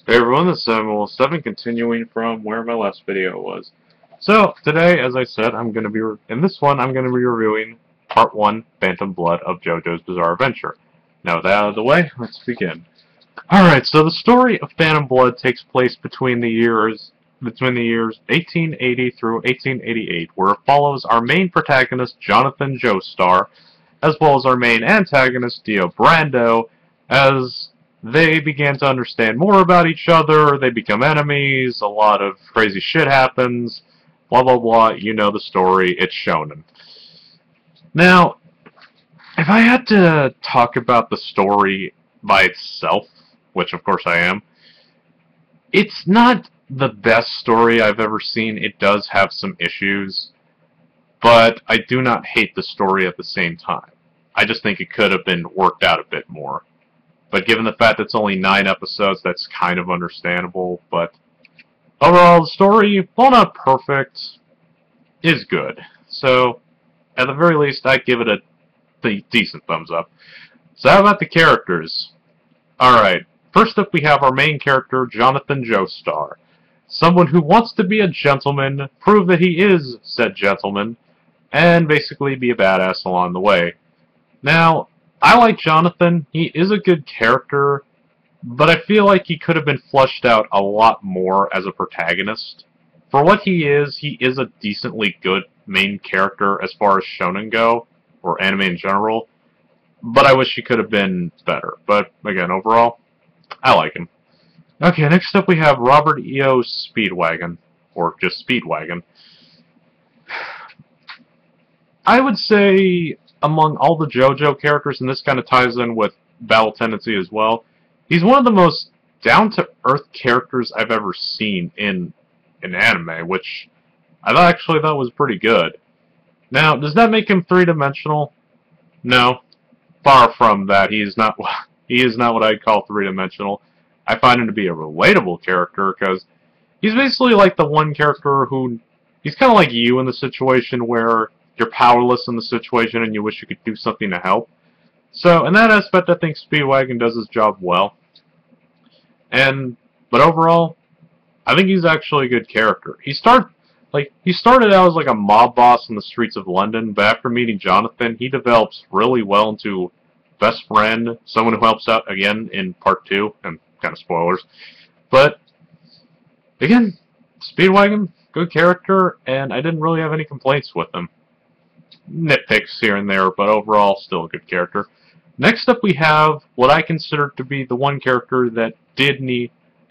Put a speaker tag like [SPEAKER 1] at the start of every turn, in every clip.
[SPEAKER 1] Hey everyone, this is Samuel7 continuing from where my last video was. So, today, as I said, in this one, I'm going to be reviewing Part 1, Phantom Blood of JoJo's Bizarre Adventure. Now, with that out of the way, let's begin. Alright, so the story of Phantom Blood takes place between the years 1880 through 1888, where it follows our main protagonist, Jonathan Joestar, as well as our main antagonist, Dio Brando, as they began to understand more about each other, they become enemies, a lot of crazy shit happens, blah blah blah, you know the story, it's shonen. Now, if I had to talk about the story by itself, which of course I am, it's not the best story I've ever seen. It does have some issues, but I do not hate the story at the same time. I just think it could have been worked out a bit more. But given the fact that it's only 9 episodes, that's kind of understandable. But overall, the story, while not perfect, is good. So, at the very least, I'd give it a decent thumbs up. So how about the characters? Alright, first up we have our main character, Jonathan Joestar. Someone who wants to be a gentleman, prove that he is said gentleman, and basically be a badass along the way. Now, I like Jonathan. He is a good character, but I feel like he could have been fleshed out a lot more as a protagonist. For what he is a decently good main character as far as shonen go, or anime in general, but I wish he could have been better. But, again, overall, I like him. Okay, next up we have Robert E.O. Speedwagon, or just Speedwagon. I would say, among all the JoJo characters, and this kind of ties in with Battle Tendency as well, he's one of the most down-to-earth characters I've ever seen in an anime, which I actually thought was pretty good. Now, does that make him three-dimensional? No. Far from that. He is not what I'd call three-dimensional. I find him to be a relatable character, because he's basically like the one character who... He's kind of like you in the situation where you're powerless in the situation and you wish you could do something to help. So, in that aspect, I think Speedwagon does his job well. But overall, I think he's actually a good character. He started out as like a mob boss in the streets of London, but after meeting Jonathan, he develops really well into best friend, someone who helps out again in part 2, and kind of spoilers. But, again, Speedwagon, good character, and I didn't really have any complaints with him. Nitpicks here and there, but overall, still a good character. Next up we have what I consider to be the one character that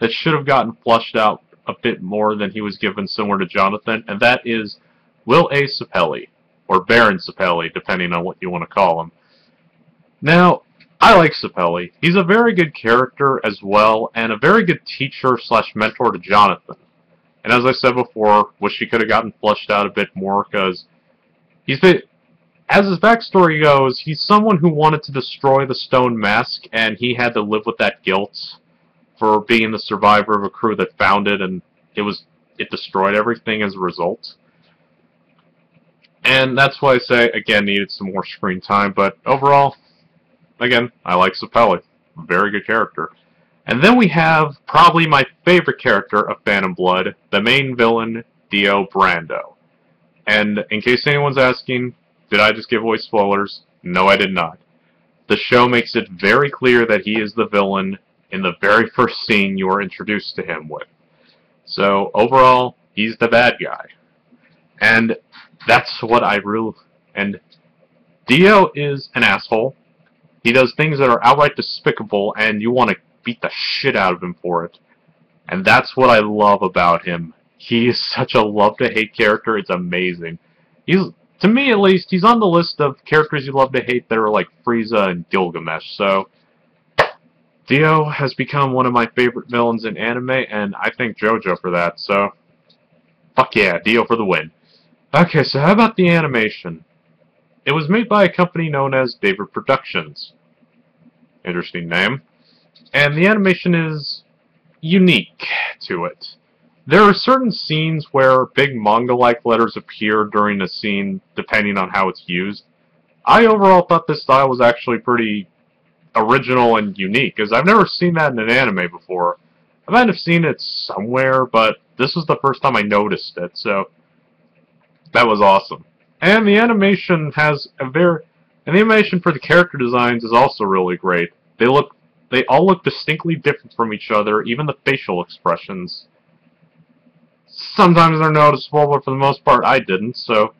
[SPEAKER 1] should have gotten fleshed out a bit more than he was given, similar to Jonathan, and that is Will A. Sapelli, or Baron Sapelli, depending on what you want to call him. Now, I like Sapelli. He's a very good character as well, and a very good teacher slash mentor to Jonathan. And as I said before, wish he could have gotten fleshed out a bit more, because as his backstory goes, he's someone who wanted to destroy the stone mask, and he had to live with that guilt for being the survivor of a crew that found it, and it destroyed everything as a result. And that's why I say, again, needed some more screen time, but overall, again, I like Sapelli. Very good character. And then we have probably my favorite character of Phantom Blood, the main villain, Dio Brando. And in case anyone's asking, did I just give away spoilers? No, I did not. The show makes it very clear that he is the villain in the very first scene you are introduced to him with. So, overall, he's the bad guy. And that's what and Dio is an asshole. He does things that are outright despicable, and you want to beat the shit out of him for it. And that's what I love about him. He is such a love-to-hate character, it's amazing. To me at least, he's on the list of characters you love to hate that are like Frieza and Gilgamesh, so Dio has become one of my favorite villains in anime, and I thank JoJo for that, so fuck yeah, Dio for the win. Okay, so how about the animation? It was made by a company known as David Productions. Interesting name. And the animation is unique to it. There are certain scenes where big manga-like letters appear during a scene, depending on how it's used. I overall thought this style was actually pretty original and unique, because I've never seen that in an anime before. I might have seen it somewhere, but this was the first time I noticed it, so that was awesome. And the animation has a and the animation for the character designs is also really great. They all look distinctly different from each other, even the facial expressions. Sometimes they're noticeable, but for the most part I didn't, so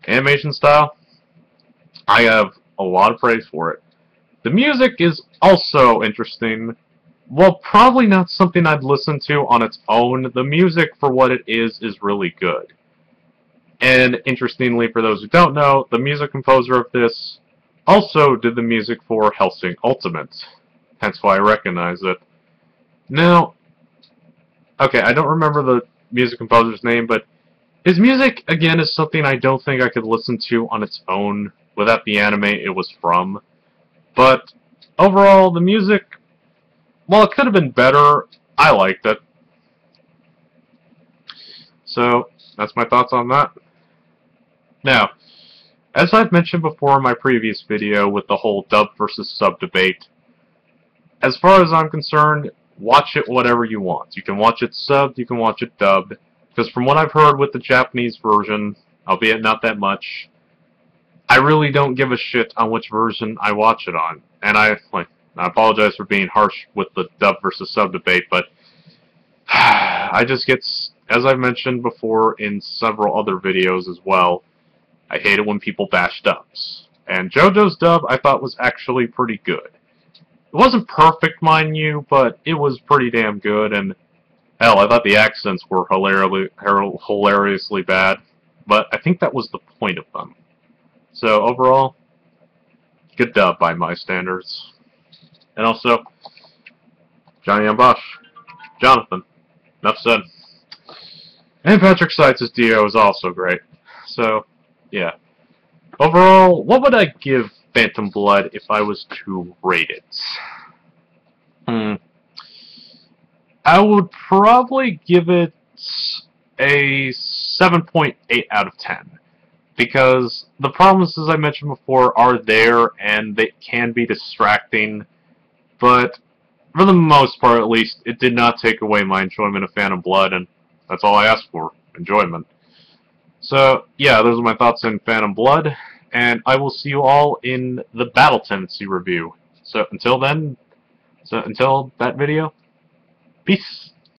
[SPEAKER 1] animation style, I have a lot of praise for it. The music is also interesting. Well, probably not something I'd listen to on its own. The music, for what it is really good. And interestingly, for those who don't know, the music composer of this also did the music for Hellsing Ultimate. Hence why I recognize it. Now, okay, I don't remember the music composer's name, but his music, again, is something I don't think I could listen to on its own without the anime it was from. But overall, the music, while it could have been better, I liked it. So, that's my thoughts on that. Now, as I've mentioned before in my previous video with the whole dub versus sub debate, as far as I'm concerned, watch it whatever you want. You can watch it subbed, you can watch it dubbed, because from what I've heard with the Japanese version, albeit not that much, I really don't give a shit on which version I watch it on. And I apologize for being harsh with the dub versus sub debate, but I just get, as I've mentioned before in several other videos as well, I hate it when people bash dubs. And JoJo's dub I thought was actually pretty good. It wasn't perfect, mind you, but it was pretty damn good, and hell, I thought the accents were hilariously bad, but I think that was the point of them. So, overall, good dub by my standards. And also, Johnny and Bosch. Jonathan. Enough said. And Patrick Seitz's Dio is also great. So, yeah. Overall, what would I give Phantom Blood if I was to rate it? I would probably give it a 7.8 out of 10. Because the problems, as I mentioned before, are there, and they can be distracting, but for the most part, at least, it did not take away my enjoyment of Phantom Blood, and that's all I asked for, enjoyment. So, yeah, those are my thoughts on Phantom Blood, and I will see you all in the Battle Tendency review. So, until then, until that video, peace!